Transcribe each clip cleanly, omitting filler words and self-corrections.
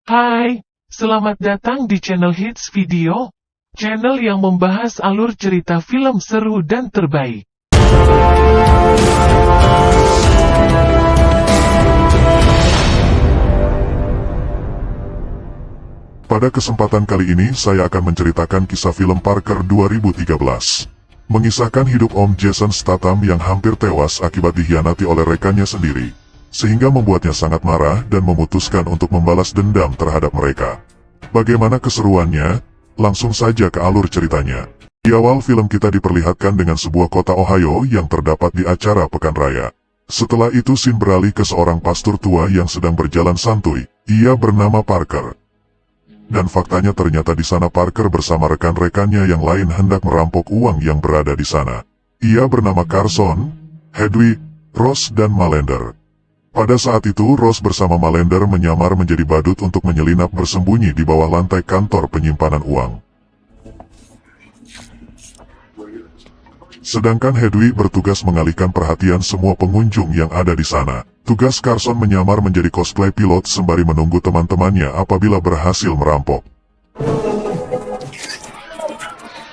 Hai, selamat datang di channel Hits Video, channel yang membahas alur cerita film seru dan terbaik. Pada kesempatan kali ini saya akan menceritakan kisah film Parker 2013. Mengisahkan hidup Om Jason Statham yang hampir tewas akibat dikhianati oleh rekannya sendiri, sehingga membuatnya sangat marah dan memutuskan untuk membalas dendam terhadap mereka. Bagaimana keseruannya? Langsung saja ke alur ceritanya. Di awal film kita diperlihatkan dengan sebuah kota Ohio yang terdapat di acara pekan raya. Setelah itu scene beralih ke seorang pastor tua yang sedang berjalan santuy. Ia bernama Parker. Dan faktanya ternyata di sana Parker bersama rekan-rekannya yang lain hendak merampok uang yang berada di sana. Ia bernama Carson, Hedwig, Ross dan Malender. Pada saat itu Ross bersama Malender menyamar menjadi badut untuk menyelinap bersembunyi di bawah lantai kantor penyimpanan uang. Sedangkan Hedwig bertugas mengalihkan perhatian semua pengunjung yang ada di sana. Tugas Carson menyamar menjadi cosplay pilot sembari menunggu teman-temannya apabila berhasil merampok.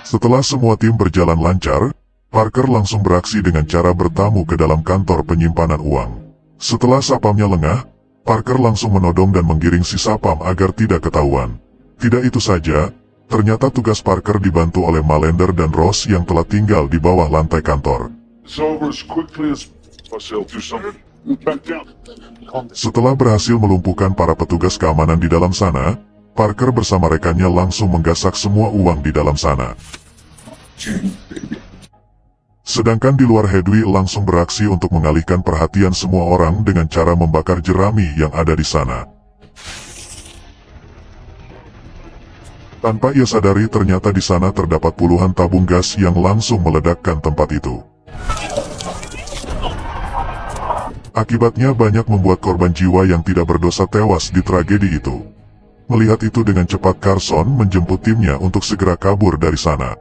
Setelah semua tim berjalan lancar, Parker langsung beraksi dengan cara bertamu ke dalam kantor penyimpanan uang. Setelah sapamnya lengah, Parker langsung menodong dan menggiring si sapam agar tidak ketahuan. Tidak itu saja, ternyata tugas Parker dibantu oleh Malender dan Ross yang telah tinggal di bawah lantai kantor. Setelah berhasil melumpuhkan para petugas keamanan di dalam sana, Parker bersama rekannya langsung menggasak semua uang di dalam sana. Sedangkan di luar Hedwig langsung beraksi untuk mengalihkan perhatian semua orang dengan cara membakar jerami yang ada di sana. Tanpa ia sadari ternyata di sana terdapat puluhan tabung gas yang langsung meledakkan tempat itu. Akibatnya banyak membuat korban jiwa yang tidak berdosa tewas di tragedi itu. Melihat itu dengan cepat Carson menjemput timnya untuk segera kabur dari sana.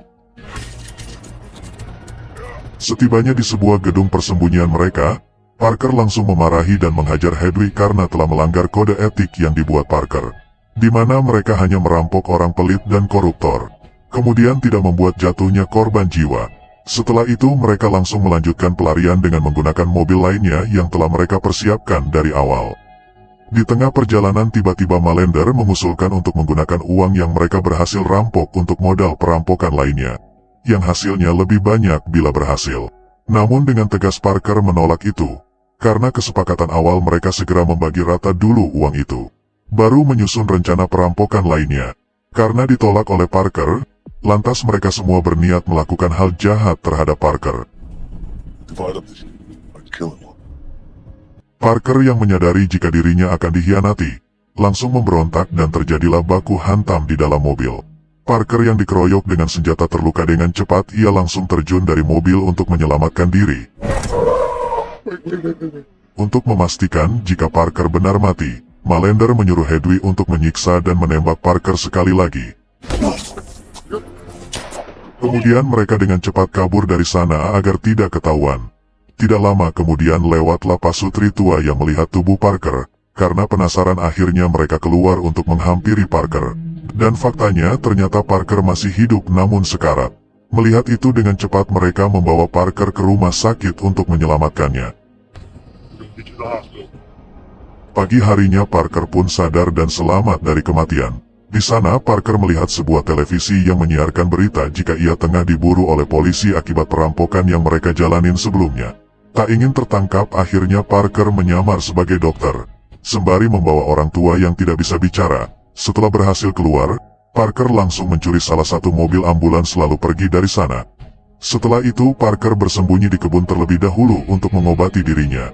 Setibanya di sebuah gedung persembunyian mereka, Parker langsung memarahi dan menghajar Hedwig karena telah melanggar kode etik yang dibuat Parker, di mana mereka hanya merampok orang pelit dan koruptor, kemudian tidak membuat jatuhnya korban jiwa. Setelah itu mereka langsung melanjutkan pelarian dengan menggunakan mobil lainnya yang telah mereka persiapkan dari awal. Di tengah perjalanan tiba-tiba Malender mengusulkan untuk menggunakan uang yang mereka berhasil rampok untuk modal perampokan lainnya, yang hasilnya lebih banyak bila berhasil. Namun dengan tegas Parker menolak itu, karena kesepakatan awal mereka segera membagi rata dulu uang itu, baru menyusun rencana perampokan lainnya. Karena ditolak oleh Parker, lantas mereka semua berniat melakukan hal jahat terhadap Parker. Parker yang menyadari jika dirinya akan dikhianati, langsung memberontak dan terjadilah baku hantam di dalam mobil. Parker yang dikeroyok dengan senjata terluka dengan cepat, ia langsung terjun dari mobil untuk menyelamatkan diri. Untuk memastikan jika Parker benar mati, Malender menyuruh Hedwig untuk menyiksa dan menembak Parker sekali lagi. Kemudian mereka dengan cepat kabur dari sana agar tidak ketahuan. Tidak lama kemudian lewatlah pasutri tua yang melihat tubuh Parker. Karena penasaran akhirnya mereka keluar untuk menghampiri Parker. Dan faktanya ternyata Parker masih hidup namun sekarat. Melihat itu dengan cepat mereka membawa Parker ke rumah sakit untuk menyelamatkannya. Pagi harinya Parker pun sadar dan selamat dari kematian. Di sana Parker melihat sebuah televisi yang menyiarkan berita jika ia tengah diburu oleh polisi akibat perampokan yang mereka jalanin sebelumnya. Tak ingin tertangkap akhirnya Parker menyamar sebagai dokter, sembari membawa orang tua yang tidak bisa bicara. Setelah berhasil keluar, Parker langsung mencuri salah satu mobil ambulans lalu pergi dari sana. Setelah itu Parker bersembunyi di kebun terlebih dahulu untuk mengobati dirinya.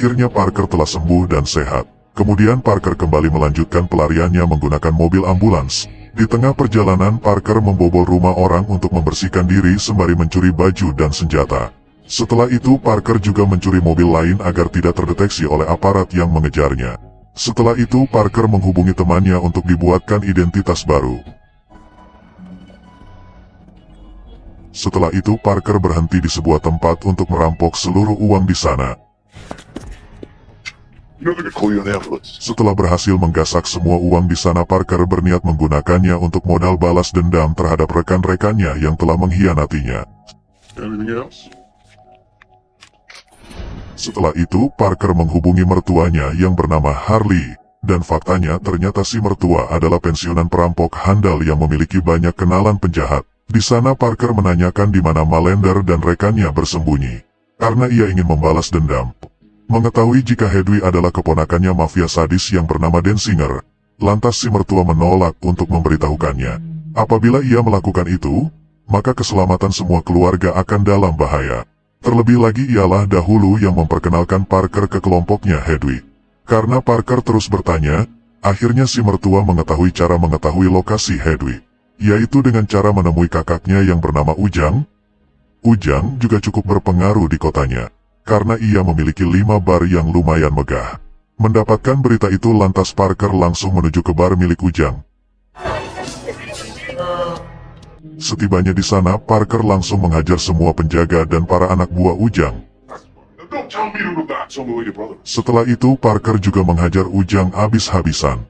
Akhirnya Parker telah sembuh dan sehat. Kemudian Parker kembali melanjutkan pelariannya menggunakan mobil ambulans. Di tengah perjalanan Parker membobol rumah orang untuk membersihkan diri sembari mencuri baju dan senjata. Setelah itu Parker juga mencuri mobil lain agar tidak terdeteksi oleh aparat yang mengejarnya. Setelah itu Parker menghubungi temannya untuk dibuatkan identitas baru. Setelah itu Parker berhenti di sebuah tempat untuk merampok seluruh uang di sana. You know they're gonna call you an ambulance. Setelah berhasil menggasak semua uang di sana, Parker berniat menggunakannya untuk modal balas dendam terhadap rekan-rekannya yang telah mengkhianatinya. Anything else? Setelah itu, Parker menghubungi mertuanya yang bernama Harley, dan faktanya ternyata si mertua adalah pensiunan perampok handal yang memiliki banyak kenalan penjahat. Di sana Parker menanyakan di mana Malender dan rekannya bersembunyi, karena ia ingin membalas dendam. Mengetahui jika Hedwig adalah keponakannya mafia sadis yang bernama Denzinger, lantas si mertua menolak untuk memberitahukannya. Apabila ia melakukan itu, maka keselamatan semua keluarga akan dalam bahaya. Terlebih lagi ialah dahulu yang memperkenalkan Parker ke kelompoknya Hedwig. Karena Parker terus bertanya, akhirnya si mertua mengetahui cara mengetahui lokasi Hedwig, yaitu dengan cara menemui kakaknya yang bernama Ujang. Ujang juga cukup berpengaruh di kotanya, karena ia memiliki 5 bar yang lumayan megah. Mendapatkan berita itu, lantas Parker langsung menuju ke bar milik Ujang. Setibanya di sana, Parker langsung menghajar semua penjaga dan para anak buah Ujang. Don't tell me to relax. Tell me where your brother. Setelah itu, Parker juga menghajar Ujang habis-habisan.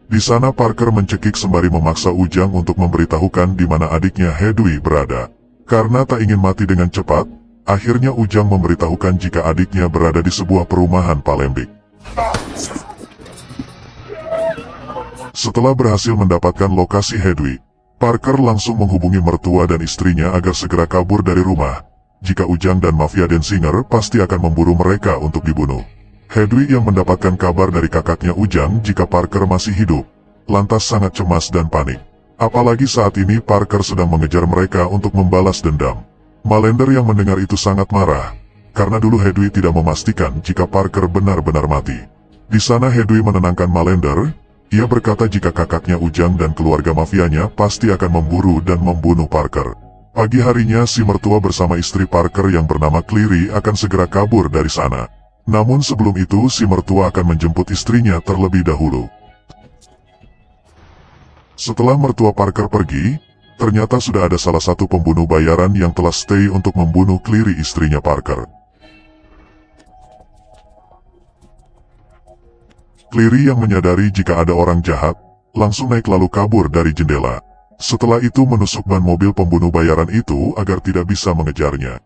Di sana Parker mencekik sembari memaksa Ujang untuk memberitahukan di mana adiknya Hedwig berada. Karena tak ingin mati dengan cepat, akhirnya Ujang memberitahukan jika adiknya berada di sebuah perumahan Palembik. Setelah berhasil mendapatkan lokasi Hedwig, Parker langsung menghubungi mertua dan istrinya agar segera kabur dari rumah. Jika Ujang dan mafia Denzinger pasti akan memburu mereka untuk dibunuh. Hedwig yang mendapatkan kabar dari kakaknya Ujang jika Parker masih hidup, lantas sangat cemas dan panik. Apalagi saat ini Parker sedang mengejar mereka untuk membalas dendam. Malender yang mendengar itu sangat marah, karena dulu Hedwig tidak memastikan jika Parker benar-benar mati. Di sana Hedwig menenangkan Malender. Ia berkata jika kakaknya Ujang dan keluarga mafianya pasti akan memburu dan membunuh Parker. Pagi harinya si mertua bersama istri Parker yang bernama Cleary akan segera kabur dari sana. Namun sebelum itu si mertua akan menjemput istrinya terlebih dahulu. Setelah mertua Parker pergi, ternyata sudah ada salah satu pembunuh bayaran yang telah stay untuk membunuh Cleary, istrinya Parker. Cleary yang menyadari jika ada orang jahat, langsung naik lalu kabur dari jendela. Setelah itu menusuk ban mobil pembunuh bayaran itu agar tidak bisa mengejarnya.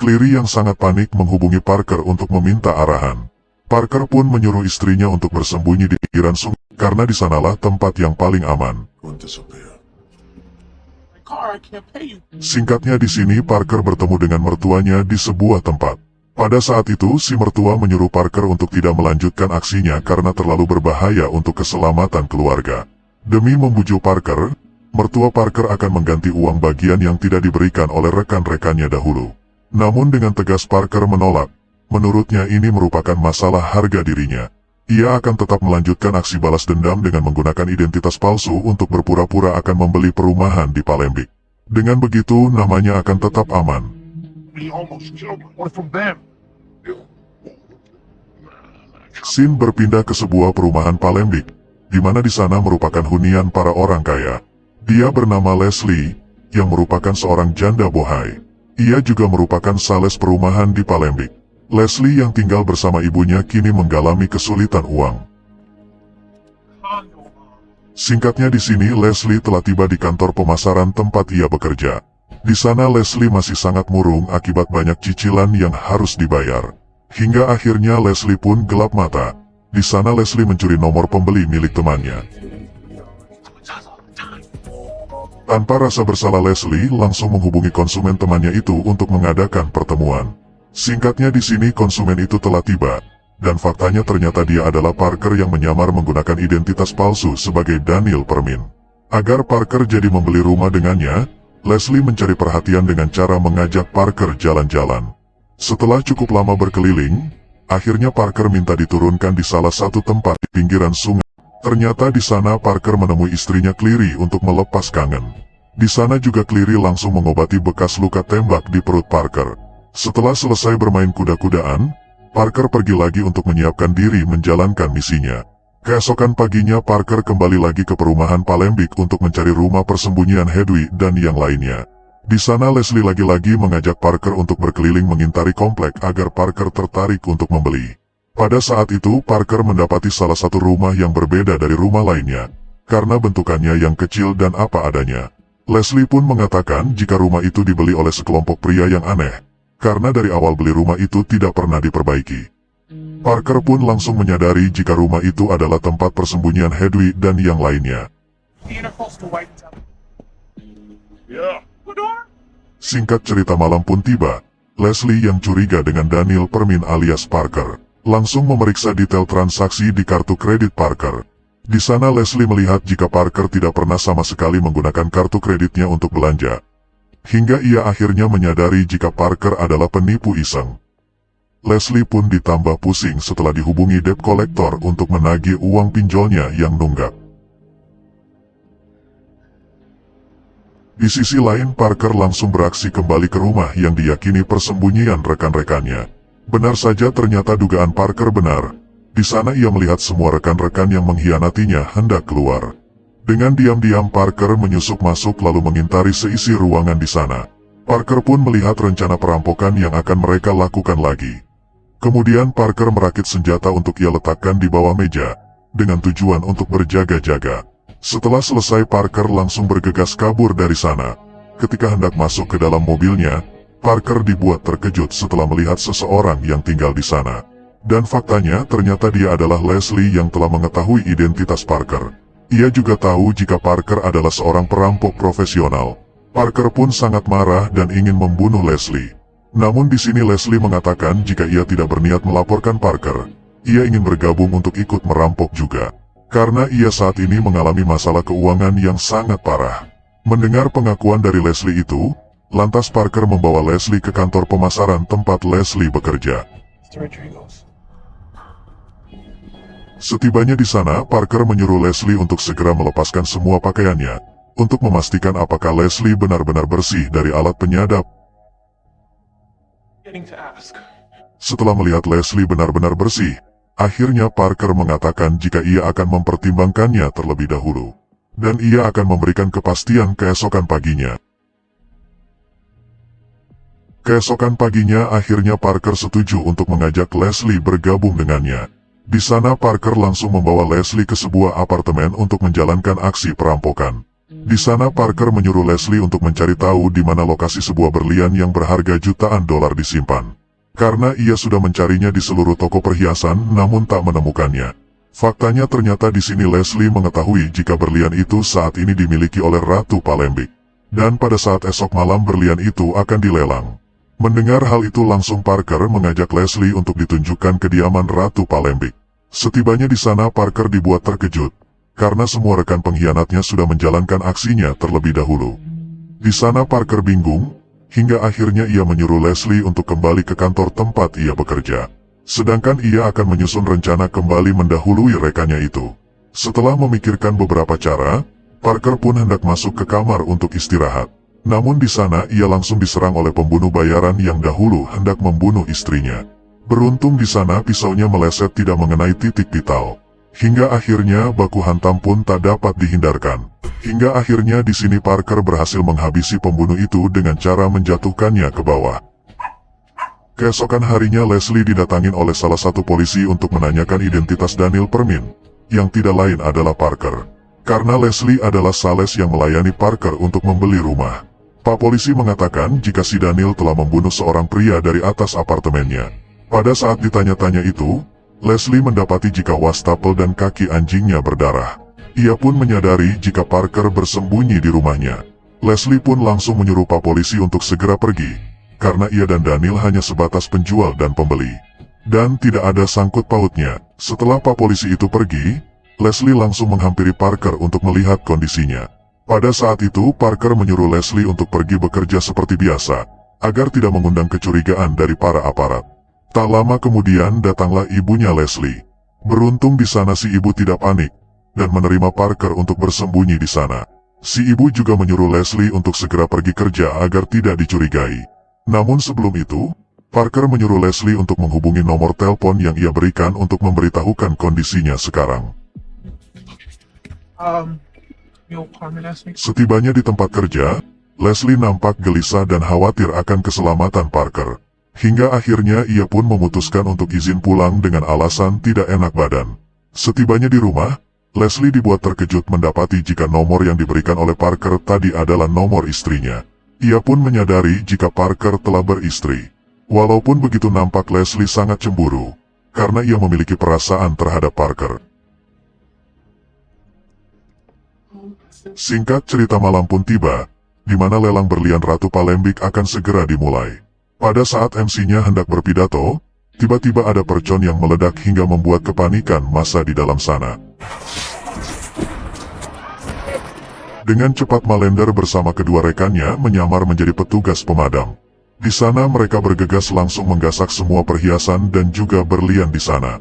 Cleary yang sangat panik menghubungi Parker untuk meminta arahan. Parker pun menyuruh istrinya untuk bersembunyi di pinggiran sungai, karena di sanalah tempat yang paling aman. Singkatnya di sini Parker bertemu dengan mertuanya di sebuah tempat. Pada saat itu si mertua menyuruh Parker untuk tidak melanjutkan aksinya karena terlalu berbahaya untuk keselamatan keluarga. Demi membujuk Parker, mertua Parker akan mengganti uang bagian yang tidak diberikan oleh rekan-rekannya dahulu. Namun dengan tegas Parker menolak. Menurutnya ini merupakan masalah harga dirinya. Ia akan tetap melanjutkan aksi balas dendam dengan menggunakan identitas palsu untuk berpura-pura akan membeli perumahan di Palembik. Dengan begitu namanya akan tetap aman. Scene berpindah ke sebuah perumahan Palembik, di mana di sana merupakan hunian para orang kaya. Dia bernama Leslie, yang merupakan seorang janda bohai. Ia juga merupakan sales perumahan di Palembik. Leslie yang tinggal bersama ibunya kini mengalami kesulitan uang. Singkatnya di sini Leslie telah tiba di kantor pemasaran tempat ia bekerja. Di sana Leslie masih sangat murung akibat banyak cicilan yang harus dibayar. Hingga akhirnya Leslie pun gelap mata. Di sana Leslie mencuri nomor pembeli milik temannya. Tanpa rasa bersalah Leslie langsung menghubungi konsumen temannya itu untuk mengadakan pertemuan. Singkatnya di sini konsumen itu telah tiba. Dan faktanya ternyata dia adalah Parker yang menyamar menggunakan identitas palsu sebagai Daniel Permin. Agar Parker jadi membeli rumah dengannya, Leslie mencari perhatian dengan cara mengajak Parker jalan-jalan. Setelah cukup lama berkeliling, akhirnya Parker minta diturunkan di salah satu tempat di pinggiran sungai. Ternyata di sana Parker menemui istrinya Cleary untuk melepas kangen. Di sana juga Cleary langsung mengobati bekas luka tembak di perut Parker. Setelah selesai bermain kuda-kudaan, Parker pergi lagi untuk menyiapkan diri menjalankan misinya. Keesokan paginya Parker kembali lagi ke perumahan Palembik untuk mencari rumah persembunyian Hedwig dan yang lainnya. Di sana Leslie lagi-lagi mengajak Parker untuk berkeliling mengintari komplek agar Parker tertarik untuk membeli. Pada saat itu Parker mendapati salah satu rumah yang berbeda dari rumah lainnya, karena bentukannya yang kecil dan apa adanya. Leslie pun mengatakan jika rumah itu dibeli oleh sekelompok pria yang aneh, karena dari awal beli rumah itu tidak pernah diperbaiki. Parker pun langsung menyadari jika rumah itu adalah tempat persembunyian Hedwig dan yang lainnya. Yeah. Singkat cerita malam pun tiba. Leslie yang curiga dengan Daniel Permin alias Parker, langsung memeriksa detail transaksi di kartu kredit Parker. Di sana Leslie melihat jika Parker tidak pernah sama sekali menggunakan kartu kreditnya untuk belanja. Hingga ia akhirnya menyadari jika Parker adalah penipu iseng. Leslie pun ditambah pusing setelah dihubungi debt collector untuk menagih uang pinjolnya yang nunggak. Di sisi lain Parker langsung beraksi kembali ke rumah yang diyakini persembunyian rekan-rekannya. Benar saja ternyata dugaan Parker benar. Di sana ia melihat semua rekan-rekan yang mengkhianatinya hendak keluar. Dengan diam-diam Parker menyusup masuk lalu mengintari seisi ruangan di sana. Parker pun melihat rencana perampokan yang akan mereka lakukan lagi. Kemudian Parker merakit senjata untuk ia letakkan di bawah meja, dengan tujuan untuk berjaga-jaga. Setelah selesai Parker langsung bergegas kabur dari sana. Ketika hendak masuk ke dalam mobilnya, Parker dibuat terkejut setelah melihat seseorang yang tinggal di sana. Dan faktanya ternyata dia adalah Leslie yang telah mengetahui identitas Parker. Ia juga tahu jika Parker adalah seorang perampok profesional. Parker pun sangat marah dan ingin membunuh Leslie. Namun di sini Leslie mengatakan jika ia tidak berniat melaporkan Parker, ia ingin bergabung untuk ikut merampok juga. Karena ia saat ini mengalami masalah keuangan yang sangat parah. Mendengar pengakuan dari Leslie itu, lantas Parker membawa Leslie ke kantor pemasaran tempat Leslie bekerja. Setibanya di sana, Parker menyuruh Leslie untuk segera melepaskan semua pakaiannya, untuk memastikan apakah Leslie benar-benar bersih dari alat penyadap. Setelah melihat Leslie benar-benar bersih, akhirnya Parker mengatakan jika ia akan mempertimbangkannya terlebih dahulu. Dan ia akan memberikan kepastian keesokan paginya. Keesokan paginya akhirnya Parker setuju untuk mengajak Leslie bergabung dengannya. Di sana Parker langsung membawa Leslie ke sebuah apartemen untuk menjalankan aksi perampokan. Di sana Parker menyuruh Leslie untuk mencari tahu di mana lokasi sebuah berlian yang berharga jutaan dolar disimpan. Karena ia sudah mencarinya di seluruh toko perhiasan namun tak menemukannya. Faktanya ternyata di sini Leslie mengetahui jika berlian itu saat ini dimiliki oleh Ratu Palembik. Dan pada saat esok malam berlian itu akan dilelang. Mendengar hal itu langsung Parker mengajak Leslie untuk ditunjukkan kediaman Ratu Palembik. Setibanya di sana Parker dibuat terkejut. Karena semua rekan pengkhianatnya sudah menjalankan aksinya terlebih dahulu. Di sana Parker bingung. Hingga akhirnya ia menyuruh Leslie untuk kembali ke kantor tempat ia bekerja. Sedangkan ia akan menyusun rencana kembali mendahului rekannya itu. Setelah memikirkan beberapa cara, Parker pun hendak masuk ke kamar untuk istirahat. Namun di sana ia langsung diserang oleh pembunuh bayaran yang dahulu hendak membunuh istrinya. Beruntung di sana pisaunya meleset tidak mengenai titik vital. Hingga akhirnya baku hantam pun tak dapat dihindarkan. Hingga akhirnya di sini Parker berhasil menghabisi pembunuh itu dengan cara menjatuhkannya ke bawah. Keesokan harinya Leslie didatangin oleh salah satu polisi untuk menanyakan identitas Daniel Permin, yang tidak lain adalah Parker. Karena Leslie adalah sales yang melayani Parker untuk membeli rumah. Pak polisi mengatakan jika si Daniel telah membunuh seorang pria dari atas apartemennya. Pada saat ditanya-tanya itu, Leslie mendapati jika wastafel dan kaki anjingnya berdarah. Ia pun menyadari jika Parker bersembunyi di rumahnya. Leslie pun langsung menyuruh Pak polisi untuk segera pergi, karena ia dan Daniel hanya sebatas penjual dan pembeli. Dan tidak ada sangkut pautnya. Setelah Pak polisi itu pergi, Leslie langsung menghampiri Parker untuk melihat kondisinya. Pada saat itu Parker menyuruh Leslie untuk pergi bekerja seperti biasa, agar tidak mengundang kecurigaan dari para aparat. Tak lama kemudian datanglah ibunya Leslie. Beruntung di sana si ibu tidak panik, dan menerima Parker untuk bersembunyi di sana. Si ibu juga menyuruh Leslie untuk segera pergi kerja agar tidak dicurigai. Namun sebelum itu, Parker menyuruh Leslie untuk menghubungi nomor telepon yang ia berikan untuk memberitahukan kondisinya sekarang. Setibanya di tempat kerja, Leslie nampak gelisah dan khawatir akan keselamatan Parker. Hingga akhirnya ia pun memutuskan untuk izin pulang dengan alasan tidak enak badan. Setibanya di rumah, Leslie dibuat terkejut mendapati jika nomor yang diberikan oleh Parker tadi adalah nomor istrinya. Ia pun menyadari jika Parker telah beristri. Walaupun begitu nampak Leslie sangat cemburu, karena ia memiliki perasaan terhadap Parker. Singkat cerita malam pun tiba, di mana lelang berlian Ratu Palembik akan segera dimulai. Pada saat MC-nya hendak berpidato, tiba-tiba ada percon yang meledak hingga membuat kepanikan massa di dalam sana. Dengan cepat Malender bersama kedua rekannya menyamar menjadi petugas pemadam. Di sana mereka bergegas langsung menggasak semua perhiasan dan juga berlian di sana.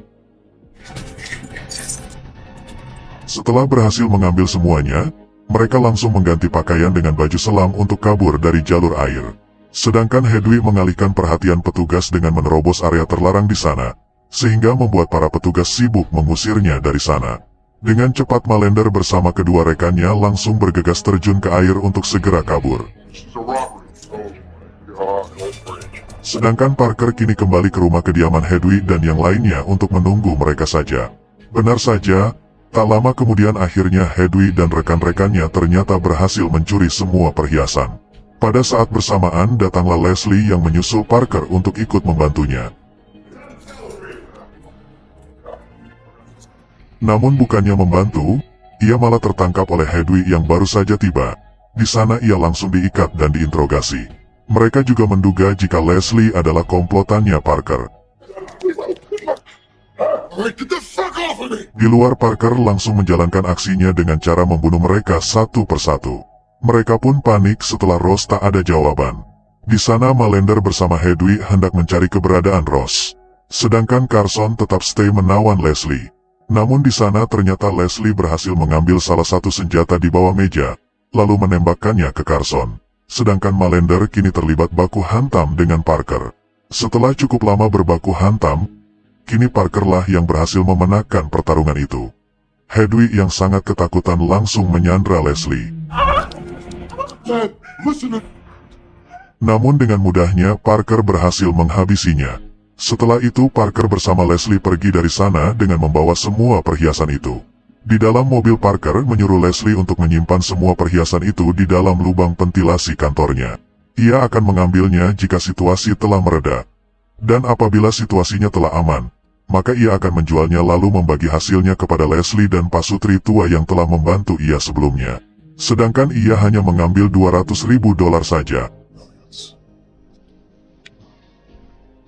Setelah berhasil mengambil semuanya, mereka langsung mengganti pakaian dengan baju selam untuk kabur dari jalur air. Sedangkan Hedwig mengalihkan perhatian petugas dengan menerobos area terlarang di sana, sehingga membuat para petugas sibuk mengusirnya dari sana. Dengan cepat Malender bersama kedua rekannya langsung bergegas terjun ke air untuk segera kabur. Sedangkan Parker kini kembali ke rumah kediaman Hedwig dan yang lainnya untuk menunggu mereka saja. Benar saja, tak lama kemudian akhirnya Hedwig dan rekan-rekannya ternyata berhasil mencuri semua perhiasan. Pada saat bersamaan datanglah Leslie yang menyusul Parker untuk ikut membantunya. Namun bukannya membantu, ia malah tertangkap oleh Hedwig yang baru saja tiba. Di sana ia langsung diikat dan diinterogasi. Mereka juga menduga jika Leslie adalah komplotannya Parker. Di luar Parker langsung menjalankan aksinya dengan cara membunuh mereka satu persatu. Mereka pun panik setelah Ross tak ada jawaban. Di sana Malender bersama Hedwig hendak mencari keberadaan Ross. Sedangkan Carson tetap stay menawan Leslie. Namun di sana ternyata Leslie berhasil mengambil salah satu senjata di bawah meja, lalu menembakkannya ke Carson. Sedangkan Malender kini terlibat baku hantam dengan Parker. Setelah cukup lama berbaku hantam, kini Parkerlah yang berhasil memenangkan pertarungan itu. Hedwig yang sangat ketakutan langsung menyandra Leslie. Namun dengan mudahnya Parker berhasil menghabisinya. Setelah itu Parker bersama Leslie pergi dari sana dengan membawa semua perhiasan itu. Di dalam mobil Parker menyuruh Leslie untuk menyimpan semua perhiasan itu di dalam lubang ventilasi kantornya. Ia akan mengambilnya jika situasi telah mereda. Dan apabila situasinya telah aman, maka ia akan menjualnya lalu membagi hasilnya kepada Leslie dan pasutri tua yang telah membantu ia sebelumnya. Sedangkan ia hanya mengambil $200.000 saja.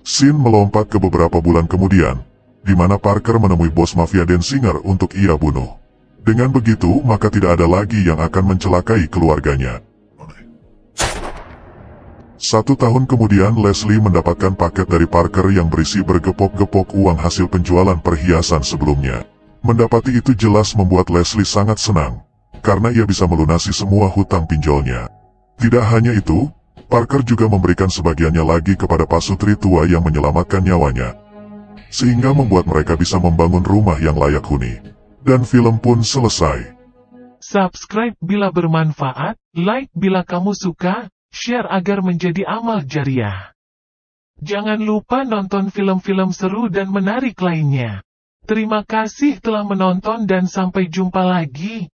Scene melompat ke beberapa bulan kemudian, di mana Parker menemui bos mafia Denzinger untuk ia bunuh. Dengan begitu, maka tidak ada lagi yang akan mencelakai keluarganya. 1 tahun kemudian Leslie mendapatkan paket dari Parker yang berisi bergepok-gepok uang hasil penjualan perhiasan sebelumnya. Mendapati itu jelas membuat Leslie sangat senang, karena ia bisa melunasi semua hutang pinjolnya. Tidak hanya itu, Parker juga memberikan sebagiannya lagi kepada pasutri tua yang menyelamatkan nyawanya, sehingga membuat mereka bisa membangun rumah yang layak huni. Dan film pun selesai. Subscribe bila bermanfaat, like bila kamu suka, share agar menjadi amal jariah. Jangan lupa nonton film-film seru dan menarik lainnya. Terima kasih telah menonton dan sampai jumpa lagi.